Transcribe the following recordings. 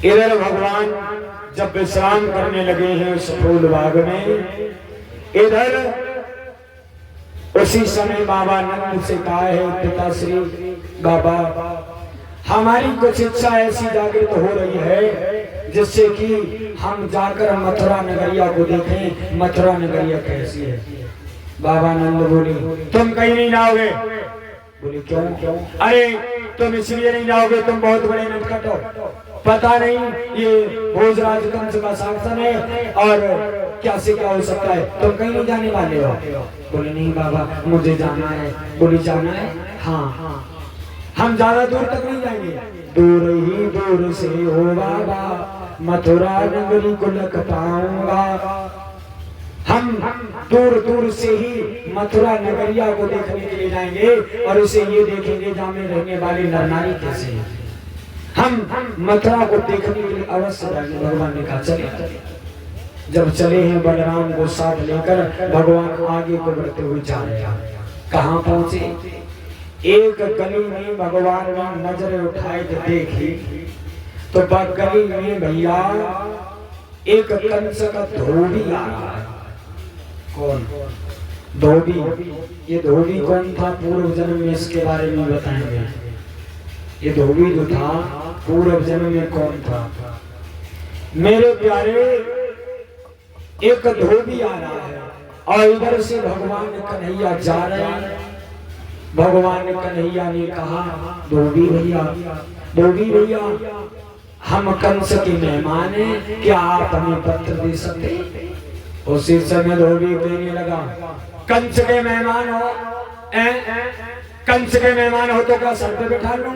इधर भगवान जब विश्राम करने लगे हैं उस फूल बाग में, इधर उसी समय बाबा नंद से कहा है, पिताश्री बाबा हमारी कुछ इच्छा ऐसी जागृत हो रही है जिससे कि हम जाकर मथुरा नगरिया को देखें, मथुरा नगरिया कैसी है। बाबा नंद बोले तुम कहीं नहीं जाओगे। बोले क्यों? अरे तुम इसलिए नहीं जाओगे, तुम बहुत बड़े नटखट हो, पता नहीं ये भोजराज कंस का शासन है और क्या से क्या हो सकता है, तुम कहीं नहीं जाने वाले हो। बोले नहीं बाबा मुझे जाना है। बोले जाना है? हाँ हम ज्यादा दूर तक नहीं जाएंगे, दूर ही दूर से हो बाबा मथुरा नगरी को लग पाऊंगा। हम दूर दूर से ही मथुरा नगरिया को देखने के लिए जाएंगे और उसे ये देखेंगे जहाँ में रहने वाले नर नारी कैसे हैं। हम मथुरा को देखने के लिए अवश्य जाएंगे। भगवान ने कहा चले। जब चले हैं बलराम को साथ लेकर, भगवान आगे को बढ़ते हुए जा रहे हैं। कहाँ पहुंचे? एक गली में भगवान ने नजर उठाई तो देखी तो गली में भैया एक कंस का धोबी आ रहा है। कौन? धोबी। ये धोबी कौन था? पूर्व जन्म में इसके बारे में बताएंगे। ये धोबी जो था पूर्व जन्म में कौन था? मेरे प्यारे एक धोबी आ रहा है और इधर से भगवान कन्हैया जा रहे हैं। भगवान कन्हैया ने कहा धोबी भैया हम कंस के मेहमान हैं, क्या आप हमें पत्र दे सकते? उसी समय धोबी कहने लगा कंस के मेहमान हो? कंस के मेहमान हो तो क्या सर पे बैठा लूं?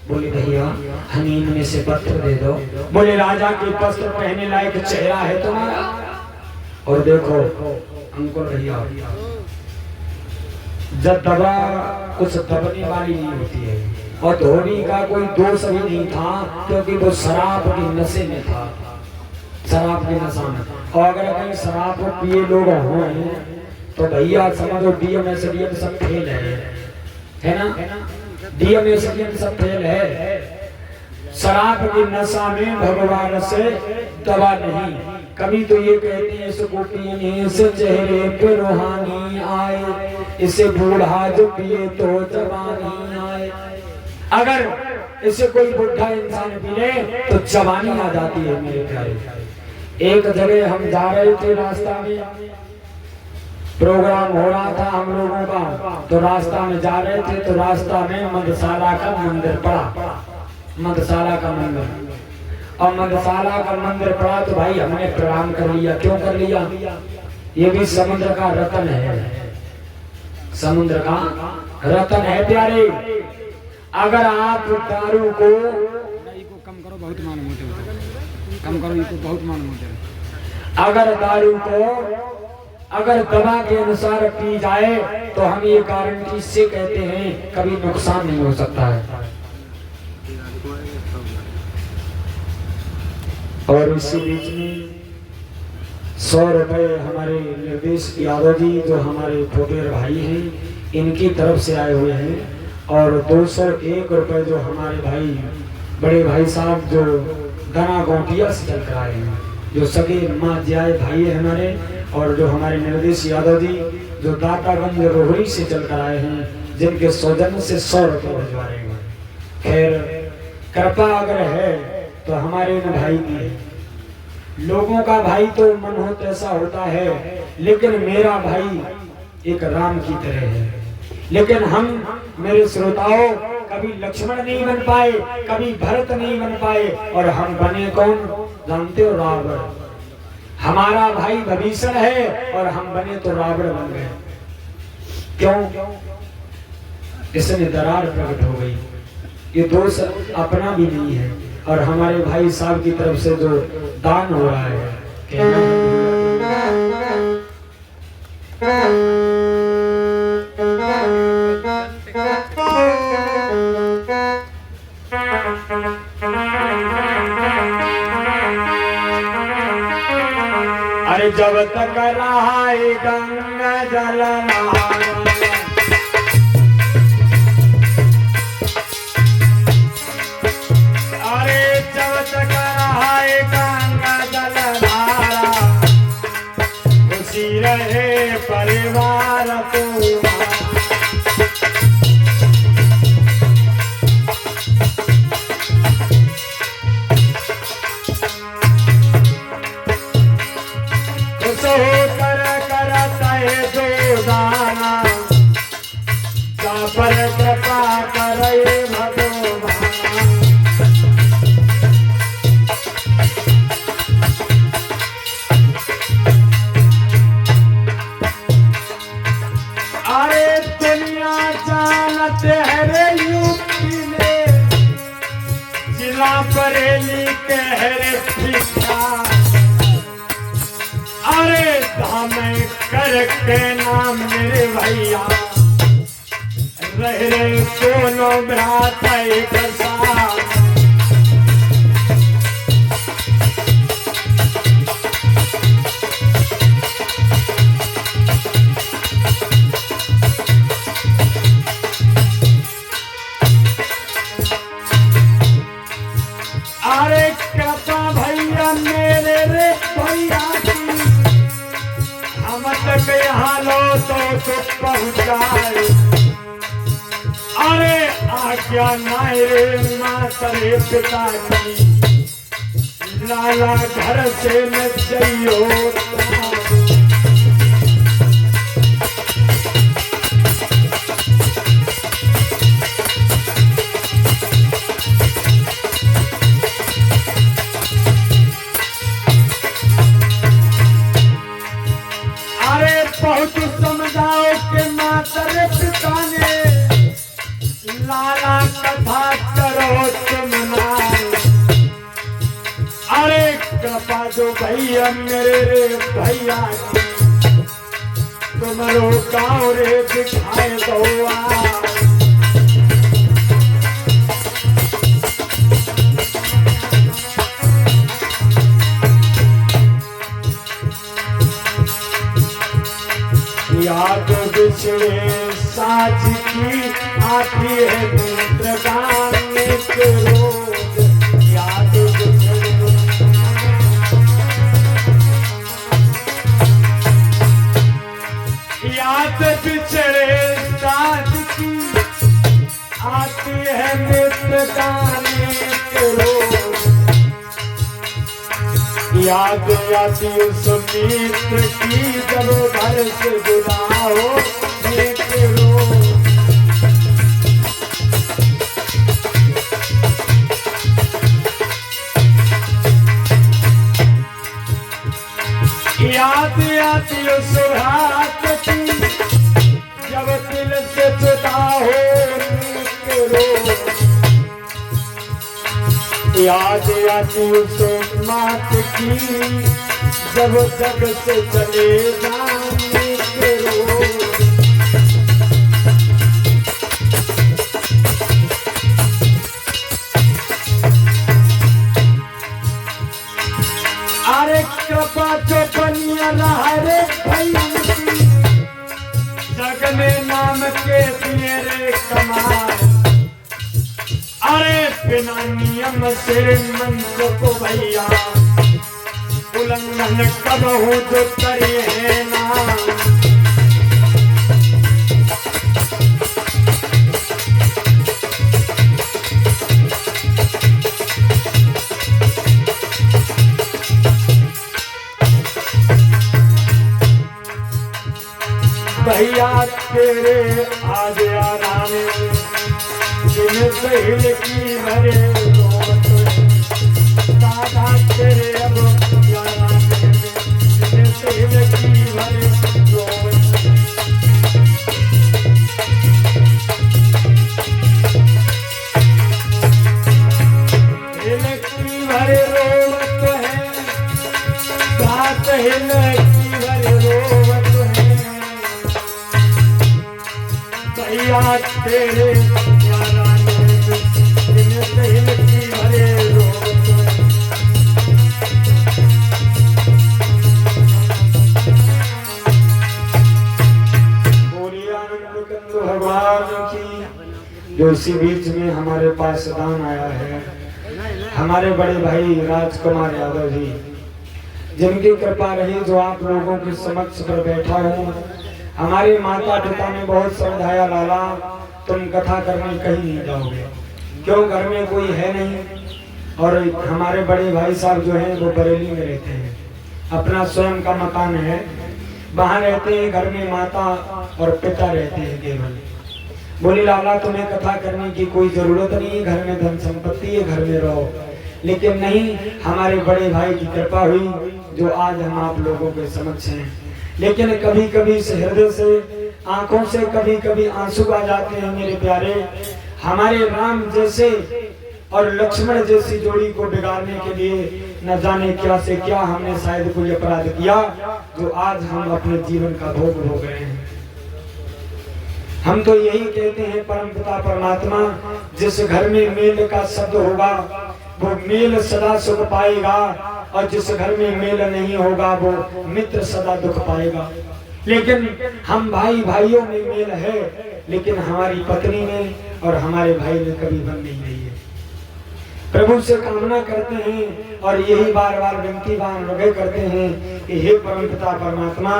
बोले भैया हमें इनमें से पत्र दे दो। बोले राजा के वस्त्र पहने लायक चेहरा है तुम्हारा, और देखो हमको भैया जब दबा कुछ दबने वाली नहीं होती है, और धोबी का कोई दोष भी नहीं था क्योंकि वो शराब के नशे में था, शराब के नशा में। और अगर कहीं शराब पिए लोग हों तो भैया समझो डीएम एसडीएम सब फेल है ना? डीएम एसडीएम सब फेल है। शराब की नशा में भगवान से दवा नहीं। कभी तो ये कहते हैं इसको पीने से चेहरे पे रूहानी आए, इसे बूढ़ा जो पिए तो जवानी आए। अगर इसे कोई बुढ़ा इंसान पी ले तो जवानी आ जाती है मेरे प्यारे। एक जगह हम जा रहे थे, रास्ता में प्रोग्राम हो रहा था हम लोगों का, तो रास्ता में जा रहे थे तो रास्ता में मधुशाला का मंदिर पड़ा। मधुशाला का मंदिर, और मधुशाला का मंदिर पड़ा तो भाई हमने प्रणाम कर लिया। क्यों कर लिया? ये भी समुद्र का रतन है, समुद्र का रतन है प्यारे। अगर आप दारू को कम करो, बहुत मालूम होते हो, कम करो, इनको बहुत मालूम होते हैं। अगर दारू को अगर दवा के अनुसार पी जाए तो हम ये गारंटी से कहते हैं कभी नुकसान नहीं हो सकता है। और इसी बीच में 100 रुपए हमारे निर्देश यादव जी जो हमारे फोटेर भाई हैं इनकी तरफ से आए हुए हैं, और 201 रुपए जो हमारे भाई बड़े भाई साहब जो दाना गौटिया से चल कर आए हैं, जो सगे माँ जियाए भाई है हमारे, और जो हमारे निर्देश यादव जी जो दातागंज रोहरी से चल कर आए हैं, जिनके सौजन्य से 100 रुपए भिजवा रहे हैं। खैर कृपा अगर है तो हमारे इन भाई की है। लोगों का भाई तो मन हो ऐसा होता है, लेकिन मेरा भाई एक राम की तरह है। लेकिन हम मेरे श्रोताओं कभी लक्ष्मण नहीं बन पाए, कभी भरत नहीं बन पाए, और हम बने कौन जानते हो? रावण। हमारा भाई विभीषण है और हम बने तो रावण बन गए। क्यों? इसमें दरार प्रकट हो गई। ये दोष अपना भी नहीं है, और हमारे भाई साहब की तरफ से जो दान हो रहा है अरे जब तक रहाए गंगा जल अरे जब तक बरेली के हरे पीछा अरे धाम करके नाम मेरे भैया रह रे दोनों भ्राता एक साथ अरे कृपा भैया मेरे रे भैया की हम तक यहाँ लो तो पहुँचाए अरे आज्ञा नायरे मातरे पिता की लाला घर से न चाहिए बहुत समझाओ के मातर पिता ने लाला कथा करो तुम अरे कृपा जो भैया मेरे रे भैया तुम्हारो गाँव रे दिखाए दो याद बिछड़े साज की आती है मित्र गाने के रोज याद बिछड़े साज की आती है मित्र गाने के रोज याद आती उस मित्र की जब घर से जुदा हो याद आती उस रात की जब दिल से जुदा हो याद आती उस मात की जब जग से चले जाने के रोज अरे कृपा जो बनिया रहा रे भैया जग में नाम के दिए रे कमाल अरे बिना नियम से मंत्र को भैया उल्लंघन कब हो जो करे है ना भैया तेरे आज आराम दिन सहिल की भरे दादा तेरे अब दिन सहिल की भरे हिल की भरे रोवत है दात हिल की भरे रोवत है भैया तेरे भगवान की जो इसी बीच में हमारे पास दान आया है हमारे बड़े भाई राजकुमार यादव जी जिनकी कृपा रही जो आप लोगों के समक्ष पर बैठा हूँ। हमारे माता पिता ने बहुत समझाया लाला तुम कथा करने कहीं नहीं जाओगे क्यों घर में कोई है नहीं और हमारे बड़े भाई साहब जो हैं वो बरेली में रहते हैं अपना स्वयं का मकान है वहाँ रहते हैं घर में माता और पिता रहते हैं केवल। बोली लाला तुम्हें कथा करने की कोई जरूरत नहीं है घर में धन संपत्ति है घर में रहो लेकिन नहीं हमारे बड़े भाई की कृपा हुई जो आज हम आप लोगों के समक्ष हैं। लेकिन कभी कभी हृदय से आंखों से कभी कभी आंसू आ जाते हैं मेरे प्यारे। हमारे राम जैसे और लक्ष्मण जैसी जोड़ी को बिगाड़ने के लिए न जाने क्या से क्या हमने शायद कोई अपराध किया जो आज हम अपने जीवन का भोग हो गए हैं। हम तो यही कहते हैं परमपिता परमात्मा जिस घर में मेल का शब्द होगा वो मेल सदा सुख पाएगा, और जिस घर में मेल नहीं होगा वो मित्र सदा दुख पाएगा। लेकिन हम भाई भाइयों में मेल है, लेकिन हमारी पत्नी में और हमारे भाई में कभी बन नहीं रही है। प्रभु से कामना करते हैं और यही बार बार विनती हृदय करते हैं कि हे परमपिता परमात्मा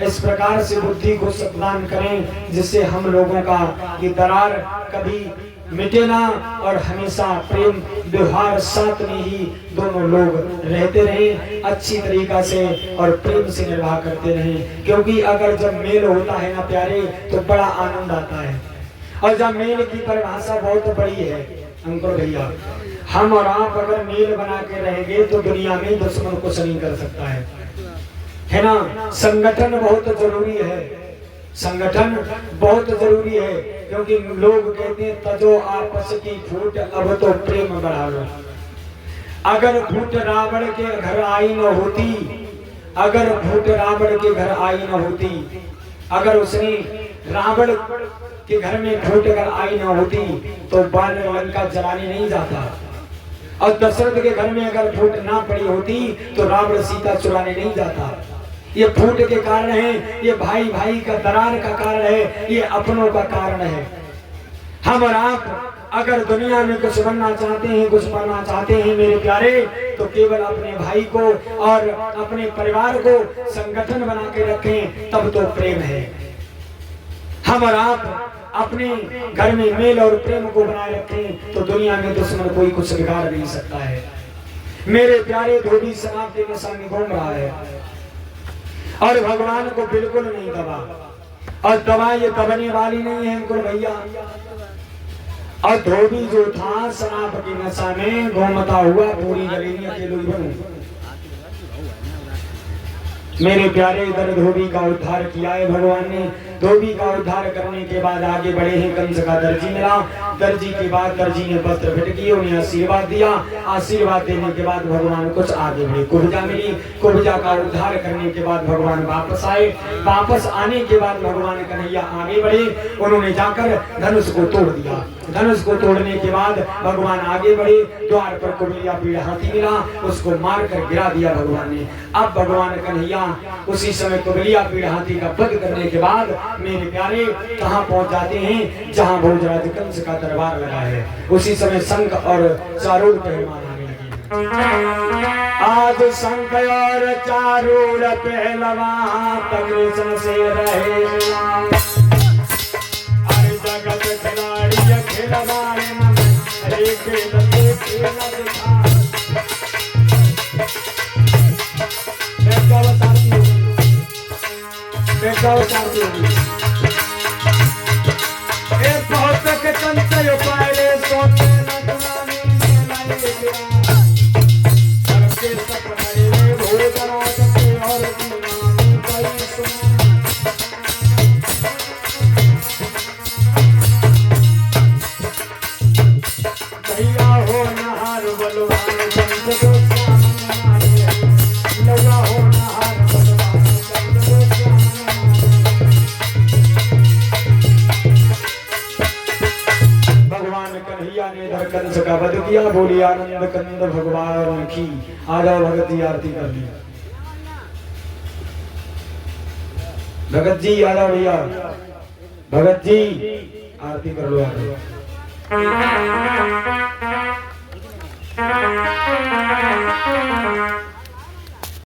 इस प्रकार से बुद्धि को प्रदान करें जिससे हम लोगों का ये दरार कभी मिटे ना, और हमेशा प्रेम व्यवहार साथ में ही दोनों लोग रहते रहें अच्छी तरीका से और प्रेम से निर्वाह करते रहें। क्योंकि अगर जब मेल होता है ना प्यारे तो बड़ा आनंद आता है। और जब मेल की परिभाषा बहुत बड़ी है अंकुर भैया, हम और आप अगर मेल बना के रहेंगे तो दुनिया में दुश्मन कुछ नहीं कर सकता है ना। संगठन बहुत जरूरी है, संगठन बहुत जरूरी है, क्योंकि लोग कहते हैं तजो आपस की फूट अब तो प्रेम बढ़ा लो। अगर फूट रावण के घर आई न होती, अगर फूट रावण के घर आई न होती, अगर उसने रावण के घर में फूट अगर आई न होती तो बाण लंका जलाने नहीं जाता, और दशरथ के घर में अगर फूट ना पड़ी होती तो रावण सीता चुराने नहीं जाता। ये फूट के कारण है, ये भाई भाई का दरार का कारण है, ये अपनों का कारण है। हम और आप अगर दुनिया में कुछ बनना चाहते हैं, कुछ बनना चाहते हैं मेरे प्यारे, तो केवल अपने भाई को और अपने परिवार को संगठन बना के रखें, तब तो प्रेम है। हम और आप अपने घर में मेल और प्रेम को बनाए रखें तो दुनिया में दुश्मन कोई कुछ बिगाड़ नहीं सकता है। मेरे प्यारे धोबी शराब के नशा में घूम रहा है और भगवान को बिल्कुल नहीं दबा, और दवा ये दबने वाली नहीं है अंकुर भैया। और धोबी जो था शराब की नशा में घूमता हुआ पूरी गली अकेले बनू। मेरे प्यारे इधर धोबी का उद्धार किया है भगवान ने। धोबी का उद्धार करने के बाद आगे बढ़े हैं, कंस का दर्जी मिला, दर्जी के बाद दर्जी ने वस्त्र भेंट किए, उन्हें आशीर्वाद दिया, आशीर्वाद देने के बाद भगवान कुछ आगे बढ़े, कुब्जा मिली, कुब्जा का उद्धार करने के बाद भगवान वापस आए, वापस आने के बाद भगवान कन्हैया आगे बढ़े, उन्होंने जाकर धनुष को तोड़ दिया, धनुष को तोड़ने के बाद भगवान आगे बढ़े, द्वार पर कुबलिया पीड़ हाथी मिला, उसको मार कर गिरा दिया भगवान ने। अब भगवान कन्हैया उसी समय कुबलिया पीड़ हाथी का वध करने के बाद मेरे प्यारे कहाँ पहुंच जाते हैं, जहाँ भोजराज कंस का दरबार लगा है, उसी समय शंख और चारूढ़ पहलवान आने लगे। आज शंख और चारूढ़ पहलवान कृष्ण से रहे, जगत खिलाड़ी खिलवाड़े हरे खेलते खेल दिखा। बहुत के तंत्र पाए सोते न दुलाने सबके सपने भोजराज के और दीवानी कई सुना। भैया हो नहार बलवान बंद दो लगा हो नहार बलवान बंद दो। भगवान कन्हैया ने इधर कंस का वध किया, बोली आनंद कंद भगवान की। आ जाओ भगत जी आरती कर ली। भगत जी आ जाओ भैया, भगत जी आरती कर लो। आगे